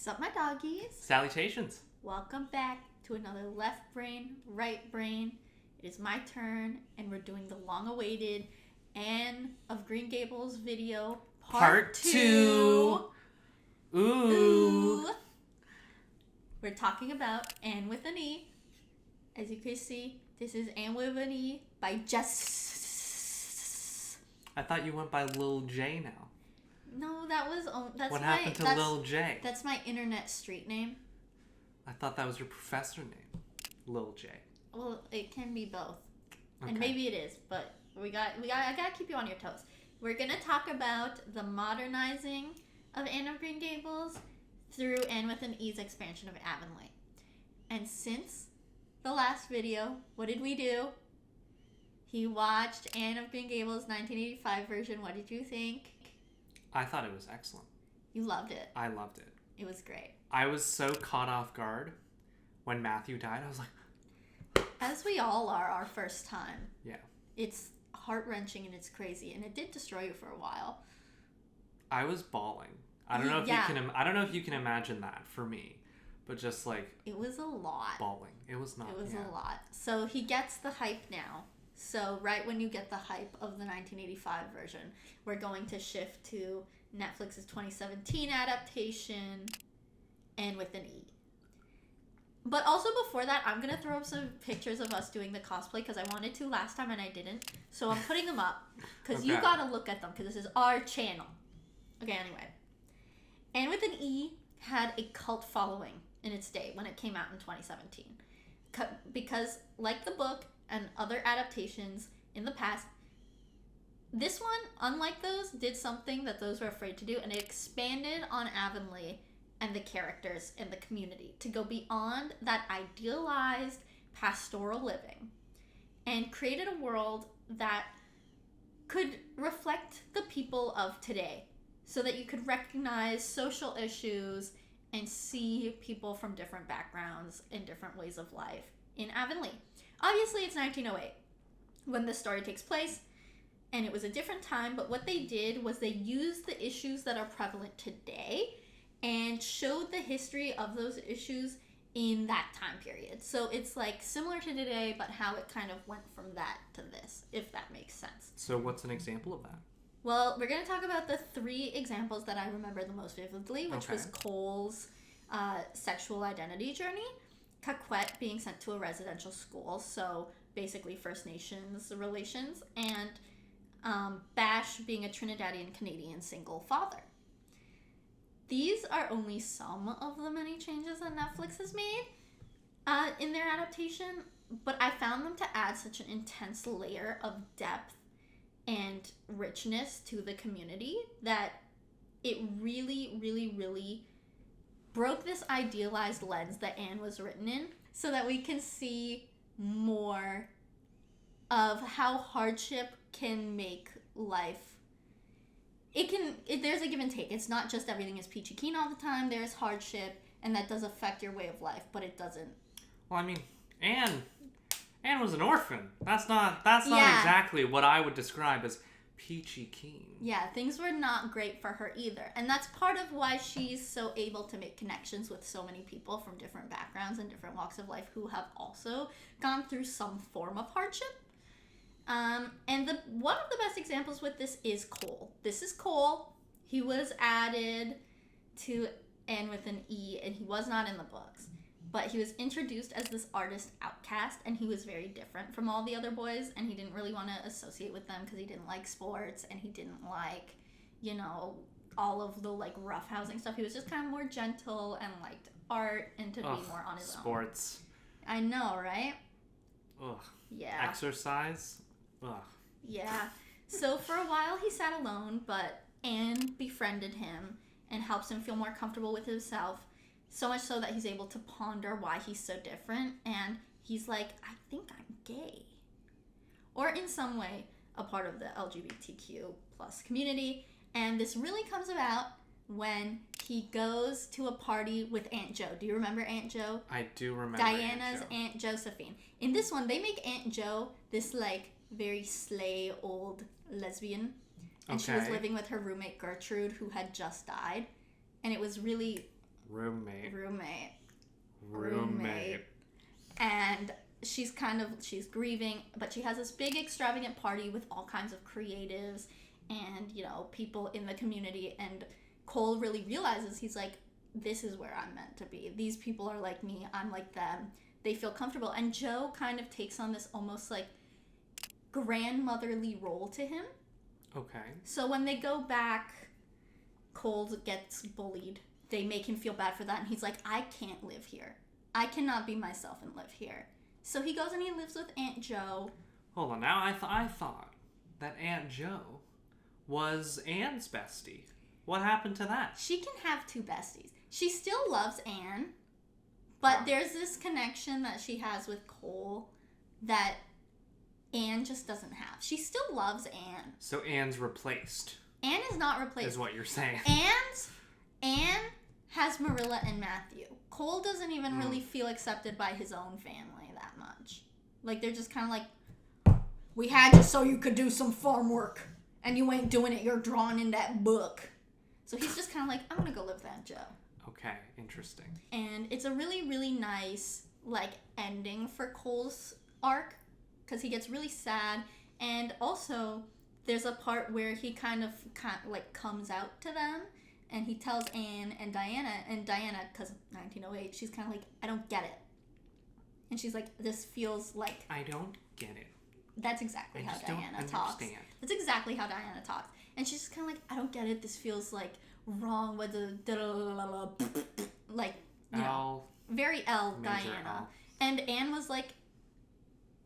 Sup, my doggies? Salutations. Welcome back to another left brain, right brain. It is my turn, and we're doing the long-awaited Anne of Green Gables video, part 2. Ooh. We're talking about Anne with an E. As you can see, this is Anne with an E by Jess. I thought you went by Lil J now. No, that's what happened to Lil J? That's my internet street name. I thought that was your professor name, Lil J. Well, it can be both, Okay. and maybe it is, but I gotta keep you on your toes. We're gonna talk about the modernizing of Anne of Green Gables through Anne with an E's expansion of Avonlea. And since the last video, what did we do? He watched Anne of Green Gables' 1985 version. What did you think? I thought it was excellent. You loved it. I loved it. It was great. I was so caught off guard when Matthew died. I was like... As we all are our first time. Yeah. It's heart-wrenching and it's crazy, and it did destroy you for a while. I was bawling. I don't know if you can imagine that for me, but just like... It was a lot. Bawling. It was not. It was a lot. So he gets the hype now. So right when you get the hype of the 1985 version, we're going to shift to Netflix's 2017 adaptation, Anne with an E. But also before that, I'm going to throw up some pictures of us doing the cosplay because I wanted to last time and I didn't. So I'm putting them up because you got to look at them because this is our channel. Okay, anyway. Anne with an E had a cult following in its day when it came out in 2017. Because, like the book and other adaptations in the past, this one, unlike those, did something that those were afraid to do, and it expanded on Avonlea and the characters and the community to go beyond that idealized pastoral living and created a world that could reflect the people of today so that you could recognize social issues and see people from different backgrounds and different ways of life in Avonlea. Obviously, it's 1908 when this story takes place, and it was a different time, but what they did was they used the issues that are prevalent today and showed the history of those issues in that time period. So it's like similar to today, but how it kind of went from that to this, if that makes sense. So what's an example of that? Well, we're going to talk about the 3 examples that I remember the most vividly, which was Cole's sexual identity journey, Caquette being sent to a residential school, so basically First Nations relations, and Bash being a Trinidadian Canadian single father. These are only some of the many changes that Netflix has made in their adaptation, but I found them to add such an intense layer of depth and richness to the community that it really, really, really broke this idealized lens that Anne was written in so that we can see more of how hardship can make life. There's a give and take. It's not just everything is peachy keen all the time. There's hardship, and that does affect your way of life, but it doesn't. Well, I mean, Anne was an orphan. That's not exactly what I would describe as peachy keen. Yeah, things were not great for her either. And that's part of why she's so able to make connections with so many people from different backgrounds and different walks of life who have also gone through some form of hardship. And one of the best examples with this is Cole. This is Cole. He was added to Anne with an E, and he was not in the books. But he was introduced as this artist outcast, and he was very different from all the other boys, and he didn't really want to associate with them because he didn't like sports, and he didn't like, all of the, roughhousing stuff. He was just kind of more gentle and liked art and to be more on his own. Sports. I know, right? Ugh. Yeah. Exercise? Ugh. Yeah. So for a while he sat alone, but Anne befriended him and helps him feel more comfortable with himself. So much so that he's able to ponder why he's so different. And he's like, I think I'm gay. Or in some way, a part of the LGBTQ plus community. And this really comes about when he goes to a party with Aunt Jo. Do you remember Aunt Jo? I do remember Diana's Aunt Josephine. In this one, they make Aunt Jo this, very slay old lesbian. And she was living with her roommate Gertrude, who had just died. And it was really Roommate. And she's grieving, but she has this big extravagant party with all kinds of creatives and, people in the community. And Cole really realizes, he's like, this is where I'm meant to be. These people are like me. I'm like them. They feel comfortable. And Joe kind of takes on this almost like grandmotherly role to him. Okay. So when they go back, Cole gets bullied. They make him feel bad for that. And he's like, I can't live here. I cannot be myself and live here. So he goes and he lives with Aunt Jo. Hold on. Now I thought that Aunt Jo was Anne's bestie. What happened to that? She can have two besties. She still loves Anne, but there's this connection that she has with Cole that Anne just doesn't have. She still loves Anne. So Anne's replaced. Anne is not replaced. Is what you're saying. Anne has Marilla and Matthew. Cole doesn't even really feel accepted by his own family that much. Like, they're just kind of like, we had you so you could do some farm work, and you ain't doing it. You're drawn in that book. So he's just kind of like, I'm going to go live with Aunt Jo. Okay, interesting. And it's a really, really nice, ending for Cole's arc, because he gets really sad. And also, there's a part where he kind of comes out to them, and he tells Anne and Diana, because 1908, she's kind of like, I don't get it. And she's like, this feels like... I don't get it. That's exactly how Diana talks. That's exactly how Diana talks. And she's just kind of like, I don't get it. This feels wrong with the very L Diana. L. And Anne was like,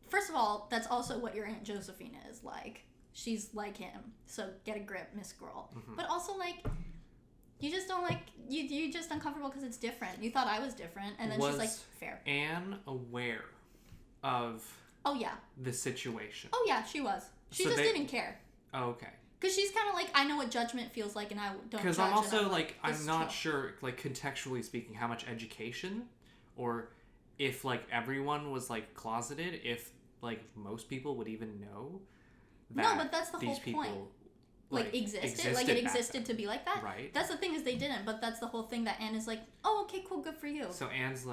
first of all, that's also what your Aunt Josephina is like. She's like him. So get a grip, Miss Girl. Mm-hmm. But also you just don't you're just uncomfortable because it's different. You thought I was different. And then she's like, fair. Anne aware of the situation? Oh yeah, she was. She didn't care. Oh, okay. Because she's kind of like, I know what judgment feels like, and I don't judge. Because I'm also I'm not sure, contextually speaking, how much education, or if everyone was closeted, if most people would even know that. No, but that's the these whole people, point. Existed. It existed to be like that. Right. That's the thing, is they didn't. But that's the whole thing, that Anne is like, oh, okay, cool, good for you. So Anne's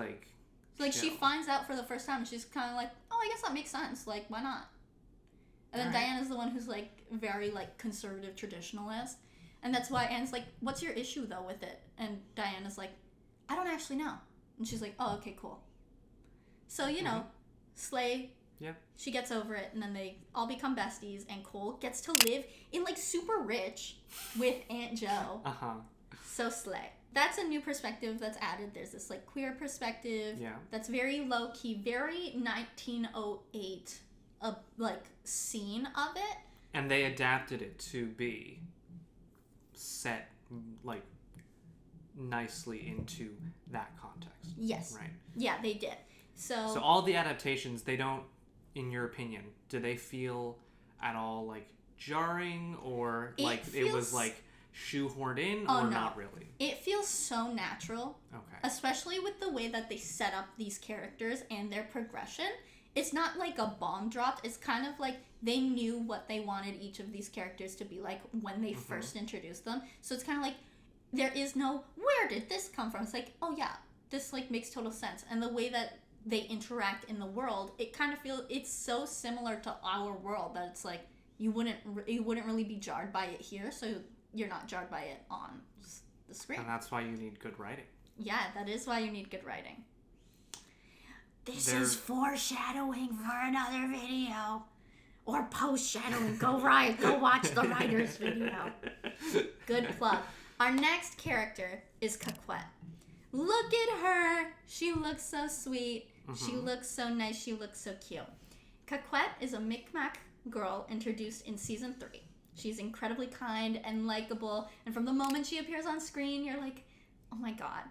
she finds out for the first time, and she's kind of like, oh, I guess that makes sense. Why not? And then Diana's the one who's very conservative traditionalist. And that's why Anne's like, what's your issue though with it? And Diana's like, I don't actually know. And she's like, oh, okay, cool. So, Slay. Yep. She gets over it, and then they all become besties, and Cole gets to live in super rich with Aunt Jo. Uh-huh. So slay. That's a new perspective that's added. There's this queer perspective. Yeah. That's very low key, very 1908 scene of it. And they adapted it to be set nicely into that context. Yes. Right. Yeah, they did. So all the adaptations, they don't, in your opinion, do they feel at all jarring, or it was shoehorned in, or not really? It feels so natural. Okay. Especially with the way that they set up these characters and their progression. It's not a bomb dropped. It's kind of they knew what they wanted each of these characters to be when they first introduced them. So it's kind of there is no, where did this come from? It's oh yeah, this makes total sense. And the way that they interact in the world, it kind of feels, it's so similar to our world that it's you wouldn't really be jarred by it here, so you're not jarred by it on the screen. And that's why you need good writing. Yeah, that is why you need good writing. This is foreshadowing for another video. Or post-shadowing. Go watch the writer's video. Good plug. Our next character is Caquette. Look at her. She looks so sweet. Mm-hmm. She looks so nice. She looks so cute. Caquette is a Micmac girl introduced in season 3. She's incredibly kind and likable. And from the moment she appears on screen, you're like, oh my god.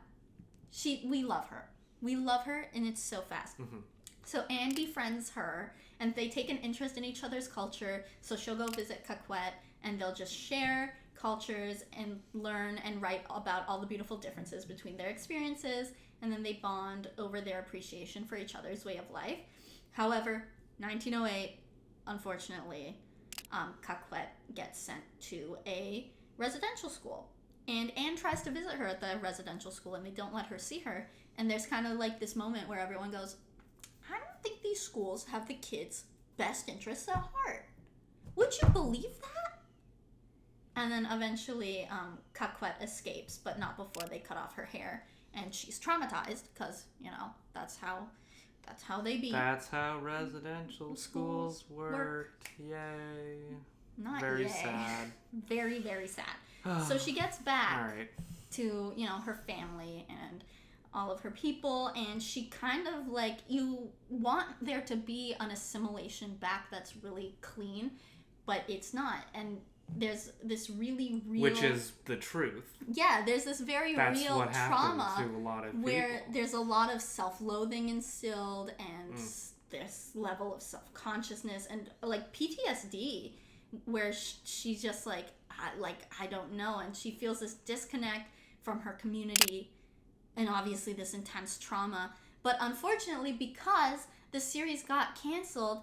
We love her. We love her, and it's so fast. Mm-hmm. So Anne befriends her, and they take an interest in each other's culture. So she'll go visit Caquette, and they'll just share cultures and learn and write about all the beautiful differences between their experiences. And then they bond over their appreciation for each other's way of life. However, 1908, unfortunately, Caquette gets sent to a residential school And Anne tries to visit her at the residential school, and they don't let her see her. And there's kind of like this moment where everyone goes, I don't think these schools have the kids' best interests at heart. Would you believe that? And then eventually, Caquette escapes, but not before they cut off her hair. And she's traumatized, because, that's how they be. That's how residential schools worked. Yay. Not very yay. Sad. Very, very sad. So she gets back All right. to, her family and all of her people, and she kind of like, you want there to be an assimilation back that's really clean, but it's not. And there's this really real... Which is the truth. Yeah, there's this very real what trauma to a lot of where people. There's a lot of self-loathing instilled and this level of self-consciousness and like PTSD where she's just like, I don't know, and she feels this disconnect from her community and obviously this intense trauma. But unfortunately, because the series got canceled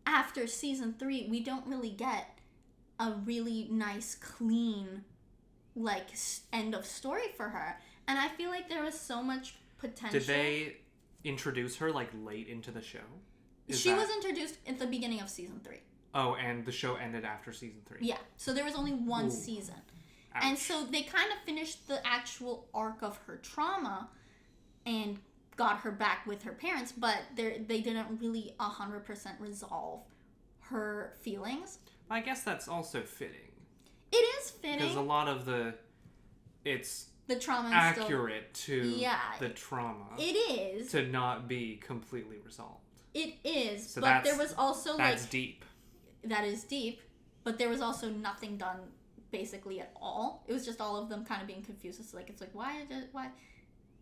after season 3, we don't really get a really nice, clean, like, end of story for her. And I feel like there was so much potential. Did they introduce her, like, late into the show? She was introduced at the beginning of season 3. Oh, and the show ended after season 3. Yeah, so there was only one Ooh. season. Ouch. And so they kind of finished the actual arc of her trauma and got her back with her parents, but they didn't really 100% resolve her feelings. I guess that's also fitting. It is fitting. Because a lot of it's the trauma accurate to the trauma. It is. To not be completely resolved. It is, so but there was also that's deep. That is deep, but there was also nothing done basically at all. It was just all of them kind of being confused. It's like why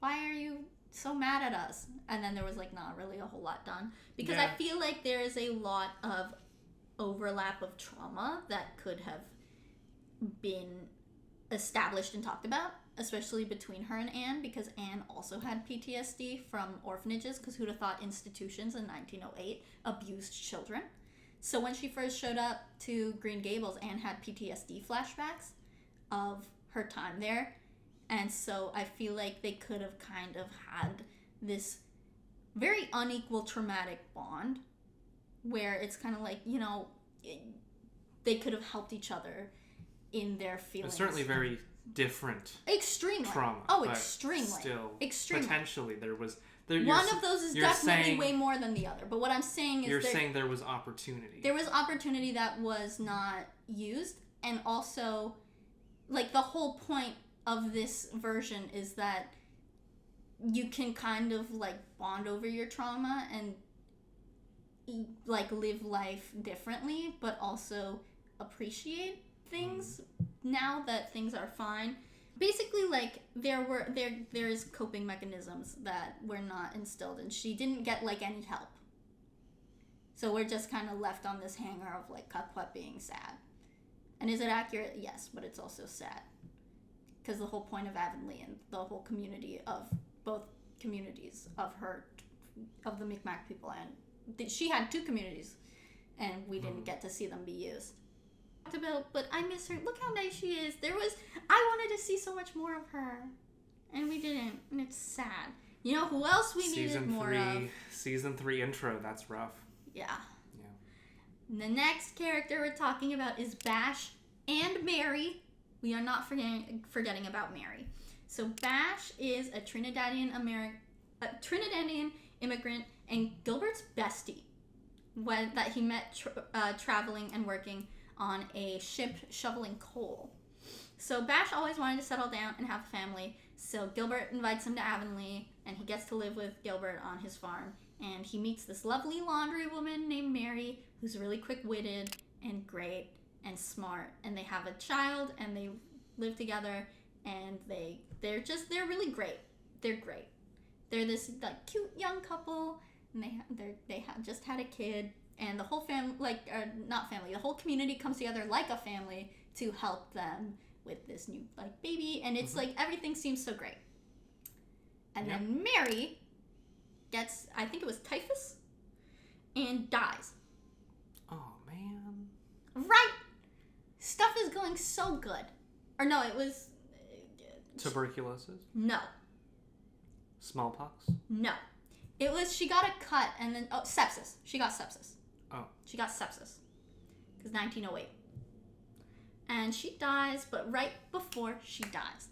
are you so mad at us? And then there was like not really a whole lot done because I feel like there is a lot of overlap of trauma that could have been established and talked about, especially between her and Anne, because Anne also had PTSD from orphanages, because who'd have thought institutions in 1908 abused children. So when she first showed up to Green Gables, Anne had PTSD flashbacks of her time there. And so I feel like they could have kind of had this very unequal traumatic bond where it's kind of like, they could have helped each other in their feelings. It's certainly very different. Extremely. Trauma. Oh, extremely. Still, extremely. Potentially there was... One of those is definitely way more than the other. But what I'm saying is... You're saying there was opportunity. There was opportunity that was not used. And also, like, the whole point of this version is that you can kind of, like, bond over your trauma and, like, live life differently, but also appreciate things now that things are fine. Basically, like, there's coping mechanisms that were not instilled, and she didn't get, like, any help. So we're just kind of left on this hanger of, like, Caquette being sad. And is it accurate? Yes, but it's also sad. Because the whole point of Avonlea and the whole community of both communities of the Mi'kmaq people, and she had 2 communities, and we didn't get to see them be used. But I miss her. Look how nice she is. I wanted to see so much more of her, and we didn't, and it's sad. You know who else we needed more of? Season 3 intro, that's rough. Yeah. The next character we're talking about is Bash and Mary. We are not forgetting about Mary. So Bash is a Trinidadian immigrant and Gilbert's bestie that he met traveling and working on a ship shoveling coal. So Bash always wanted to settle down and have a family, so Gilbert invites him to Avonlea, and he gets to live with Gilbert on his farm. And he meets this lovely laundry woman named Mary, who's really quick-witted and great and smart. And they have a child, and they live together, and they're really great. They're great. They're this like cute young couple, and they just had a kid. And the whole the whole community comes together like a family to help them with this new like baby, and it's like everything seems so great. And then Mary gets, I think it was typhus, and dies. Oh man. Right. Stuff is going so good. Or no, it was Tuberculosis? No. Smallpox? No. It was, she got a cut and then, sepsis. She got sepsis. Oh. She got sepsis. Because 1908. And she dies, but right before she dies,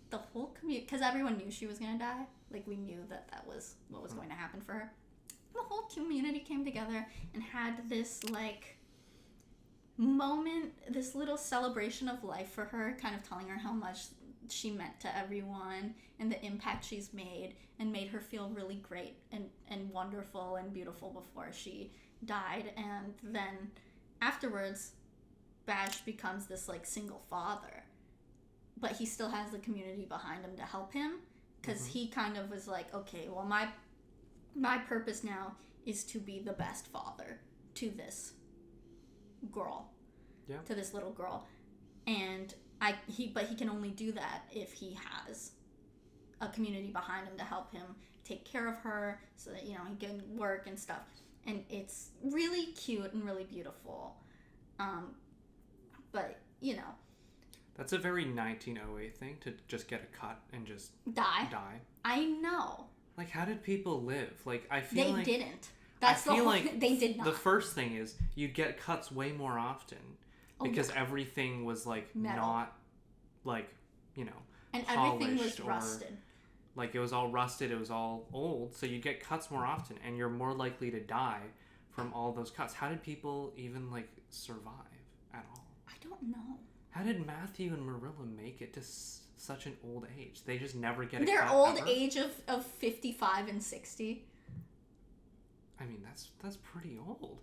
the whole community, because everyone knew she was going to die. Like, we knew that that was what was going to happen for her. The whole community came together and had this, like, moment, this little celebration of life for her, kind of telling her how much she meant to everyone and the impact she's made, and made her feel really great and wonderful and beautiful before she died. And then afterwards, Bash becomes this, like, single father, but he still has the community behind him to help him, because he kind of was like, okay, well, my purpose now is to be the best father to this girl, to this little girl, and but he can only do that if he has a community behind him to help him take care of her, so that, you know, he can work and stuff. And it's really cute and really beautiful. But, you know, that's a very 1908 thing, to just get a cut and just die. I know. Like, how did people live? Like, I feel like... They didn't. That's the whole thing. They did not. The first thing is, you'd get cuts way more often. Because everything was, like, metal. Not, like, you know, and everything was rusted. Like, it was all rusted, it was all old, so you get cuts more often, and you're more likely to die from all those cuts. How did people even, like, survive at all? I don't know. How did Matthew and Marilla make it to such an old age? They just never get a cut. Their old age of 55 and 60. I mean, that's pretty old.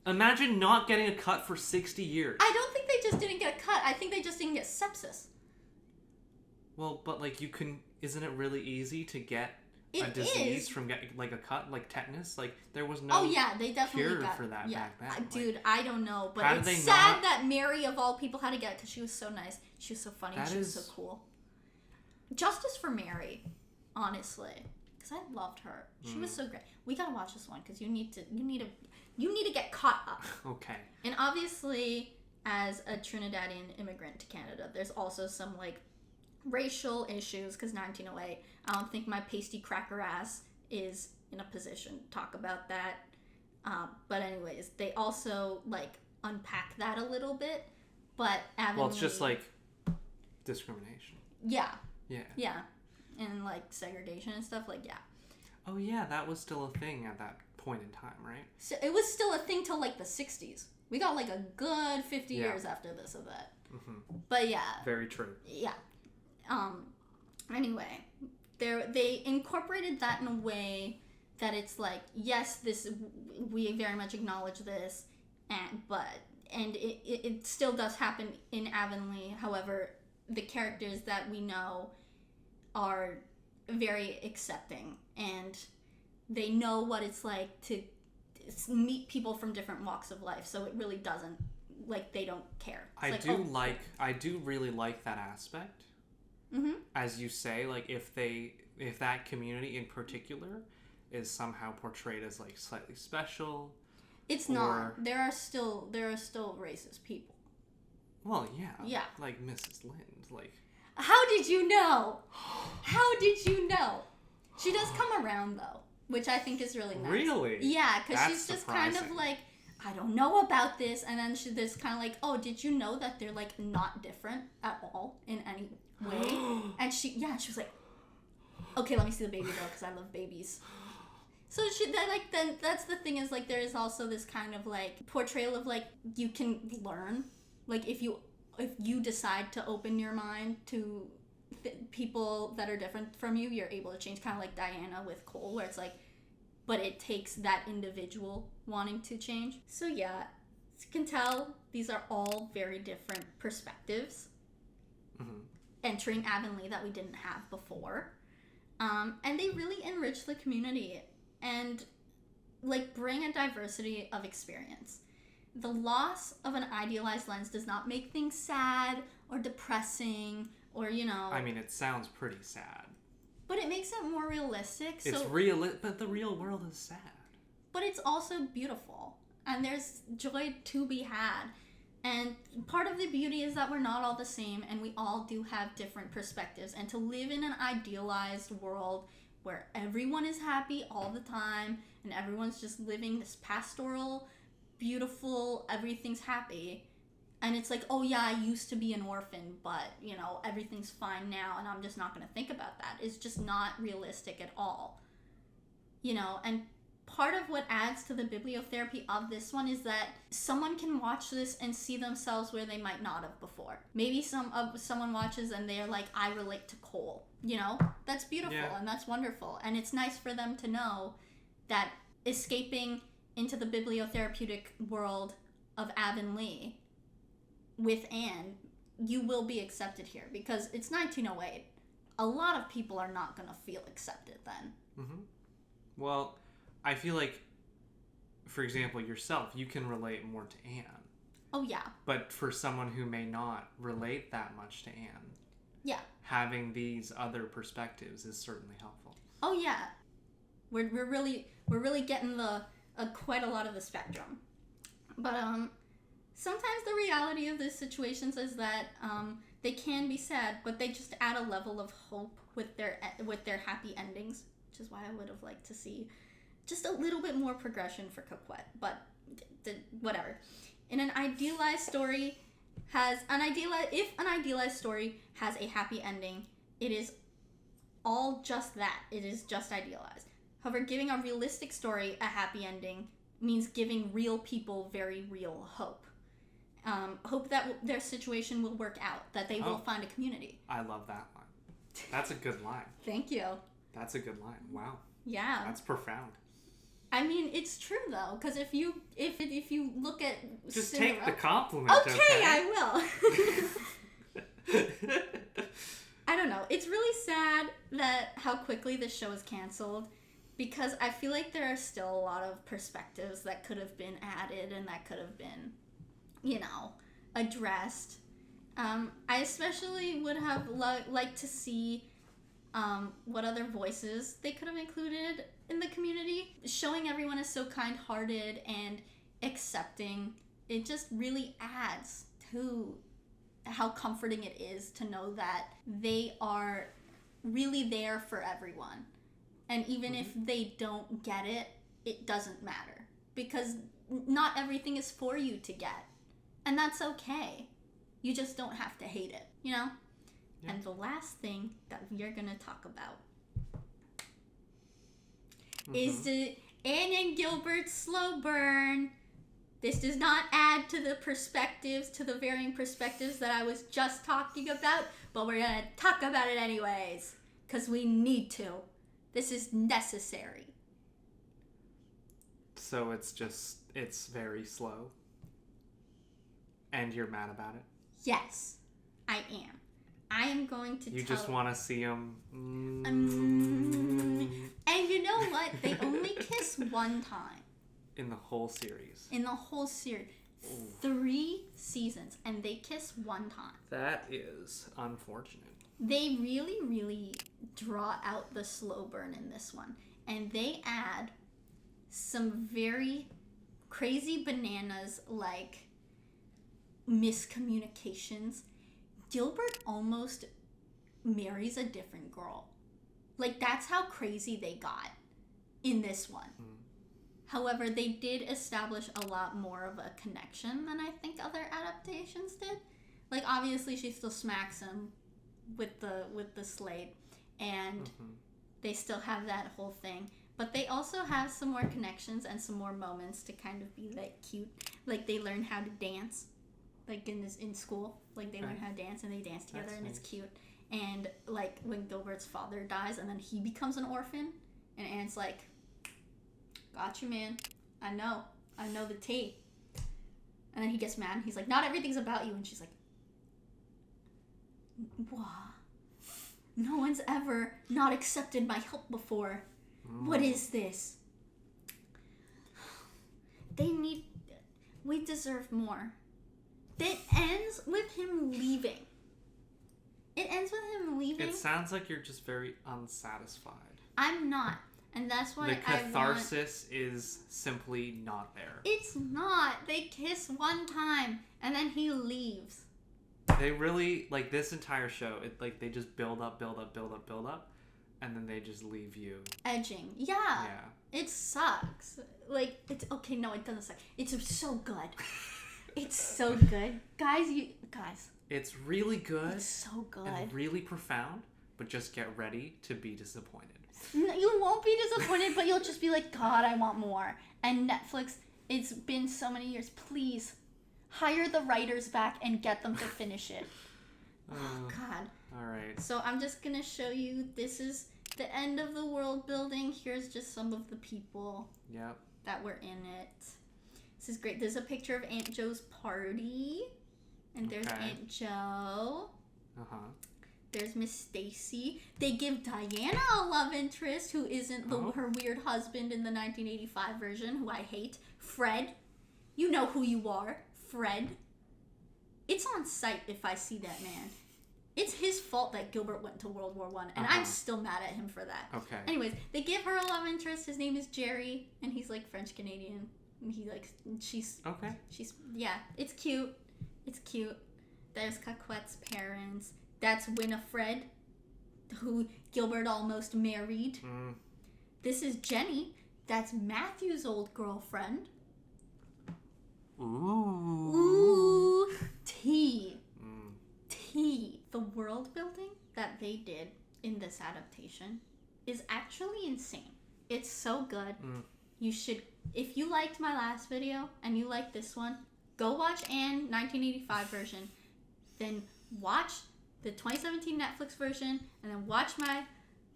Imagine not getting a cut for 60 years. I don't think they just didn't get a cut. I think they just didn't get sepsis. Well, but, like, you can... Isn't it really easy to get a disease from getting, like, a cut? Like, tetanus? Like, there was no they definitely cure got, for that back then. Dude, like, I don't know. But it's sad that Mary, of all people, had to get it, because she was so nice. She was so funny. She was so cool. Justice for Mary, honestly. Because I loved her. She was so great. We gotta watch this one, because you need to get caught up. Okay. And obviously, as a Trinidadian immigrant to Canada, there's also some, like, racial issues, because 1908, I don't think my pasty cracker ass is in a position to talk about that. But anyways, they also, like, unpack that a little bit. But Avonlea... Well, it's just, like, discrimination. Yeah. Yeah. Yeah. And, like, segregation and stuff, like, yeah. Oh, yeah, that was still a thing at that point in time, right? So it was still a thing till, like, the 60s. We got, like, a good 50 years after this of that. Mm-hmm. But, yeah. Very true. Yeah. Anyway, they incorporated that in a way that it's like, yes, we very much acknowledge this, and it still does happen in Avonlea. However, the characters that we know are very accepting, and they know what it's like to meet people from different walks of life. So it really doesn't, like, they don't care. It's I do really like that aspect. Mm-hmm. As you say, like, if that community in particular is somehow portrayed as, like, slightly special, it's not. There are still racist people. Well, yeah. Yeah. Like Mrs. Lind, like. How did you know? How did you know? She does come around, though, which I think is really nice. Really? Yeah, because she's just surprising. kind of like, I don't know about this, and then there's kind of like, oh, did you know that they're, like, not different at all in any way? And she was like, okay, let me see the baby girl, because I love babies. So then that's the thing, is, like, there is also this kind of, like, portrayal of, like, you can learn, like, if you decide to open your mind to people that are different from you, you're able to change, kind of like Diana with Cole, where it's like, but it takes that individual wanting to change. So yeah, as you can tell, these are all very different perspectives entering Avonlea that we didn't have before. And they really enrich the community and, like, bring a diversity of experience. The loss of an idealized lens does not make things sad or depressing or, you know... I mean, it sounds pretty sad. But it makes it more realistic. It's real, but the real world is sad. But it's also beautiful. And there's joy to be had. And part of the beauty is that we're not all the same, and we all do have different perspectives. And to live in an idealized world where everyone is happy all the time, and everyone's just living this pastoral, beautiful, everything's happy, and it's like, oh yeah, I used to be an orphan, but, you know, everything's fine now, and I'm just not going to think about that. It's just not realistic at all. You know, and part of what adds to the bibliotherapy of this one is that someone can watch this and see themselves where they might not have before. Maybe someone watches and they're like, I relate to Cole. You know, that's beautiful and that's wonderful. And it's nice for them to know that escaping into the bibliotherapeutic world of Avonlea with Anne, you will be accepted here, because it's 1908. A lot of people are not going to feel accepted then. Mm-hmm. Well, I feel like, for example, yourself, you can relate more to Anne. Oh, yeah. But for someone who may not relate that much to Anne, yeah, having these other perspectives is certainly helpful. Oh, yeah. We're really getting quite a lot of the spectrum. But sometimes the reality of these situations is that they can be sad, but they just add a level of hope with their happy endings, which is why I would have liked to see just a little bit more progression for Coquette, but whatever. In an idealized story if an idealized story has a happy ending, it is all just that. It is just idealized. However, giving a realistic story a happy ending means giving real people very real hope. Hope that their situation will work out, that they will find a community. I love that line. That's a good line. Thank you. That's a good line. Wow. Yeah. That's profound. I mean, it's true though, because if you look at just Cinderella, take the compliment. Okay, I will. I don't know. It's really sad that how quickly this show is canceled, because I feel like there are still a lot of perspectives that could have been added and that could have been, you know, addressed. I especially would have liked to see what other voices they could have included in the community. Showing everyone is so kind-hearted and accepting, it just really adds to how comforting it is to know that they are really there for everyone. And even if they don't get it, it doesn't matter, because not everything is for you to get. And that's okay. You just don't have to hate it, you know? Yeah. And the last thing that we are going to talk about is the Anne and Gilbert slow burn. This does not add to the varying perspectives that I was just talking about, but we're going to talk about it anyways, because we need to. This is necessary. So it's very slow. And you're mad about it? Yes, I am. I am going to You just want to see them. And you know what? They only kiss one time. In the whole series. Ooh. 3 seasons, and they kiss one time. That is unfortunate. They really, really draw out the slow burn in this one. And they add some very crazy bananas, like miscommunications. Gilbert almost marries a different girl. Like, that's how crazy they got in this one. However, they did establish a lot more of a connection than I think other adaptations did. Like, obviously she still smacks him with the slate, and they still have that whole thing. But they also have some more connections and some more moments to kind of be, like, cute. Like, they learn how to dance. Like, in school, like, they learn how to dance, and they dance together. That's and nice. It's cute. And, like, when Gilbert's father dies and then he becomes an orphan, and Anne's like, got you, man. I know the tea. And then he gets mad and he's like, not everything's about you. And she's like, what? No one's ever not accepted my help before. What is this? We deserve more. It ends with him leaving. It sounds like you're just very unsatisfied. I'm not. And that's why the catharsis is simply not there. It's not. They kiss one time, and then he leaves. They really, like, this entire show, they just build up, and then they just leave you. Edging. Yeah. It sucks. Like, it's... Okay, no, it doesn't suck. It's so good. It's so good. Guys. It's really good. It's so good. And really profound, but just get ready to be disappointed. You won't be disappointed, but you'll just be like, God, I want more. And Netflix, it's been so many years. Please, hire the writers back and get them to finish it. Oh, God. All right. So I'm just going to show you, this is the end of the world building. Here's just some of the people that were in it. This is great. There's a picture of Aunt Joe's party. And there's Aunt Joe. Uh-huh. There's Miss Stacy. They give Diana a love interest who isn't her weird husband in the 1985 version, who I hate. Fred. You know who you are. Fred. It's on sight if I see that man. It's his fault that Gilbert went to World War I, and I'm still mad at him for that. Okay. Anyways, they give her a love interest. His name is Jerry, and he's like French-Canadian. And she's... Okay. It's cute. It's cute. There's Caquette's parents. That's Winifred, who Gilbert almost married. This is Jenny. That's Matthew's old girlfriend. Ooh. T. The world building that they did in this adaptation is actually insane. It's so good. You should, if you liked my last video and you like this one, go watch Anne 1985 version. Then watch the 2017 Netflix version, and then watch my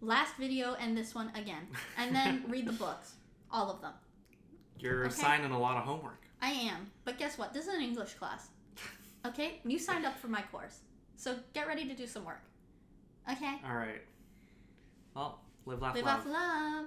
last video and this one again. And then read the books. All of them. You're assigning a lot of homework. I am. But guess what? This is an English class. Okay? You signed up for my course. So get ready to do some work. Okay? All right. Well, live, laugh, love.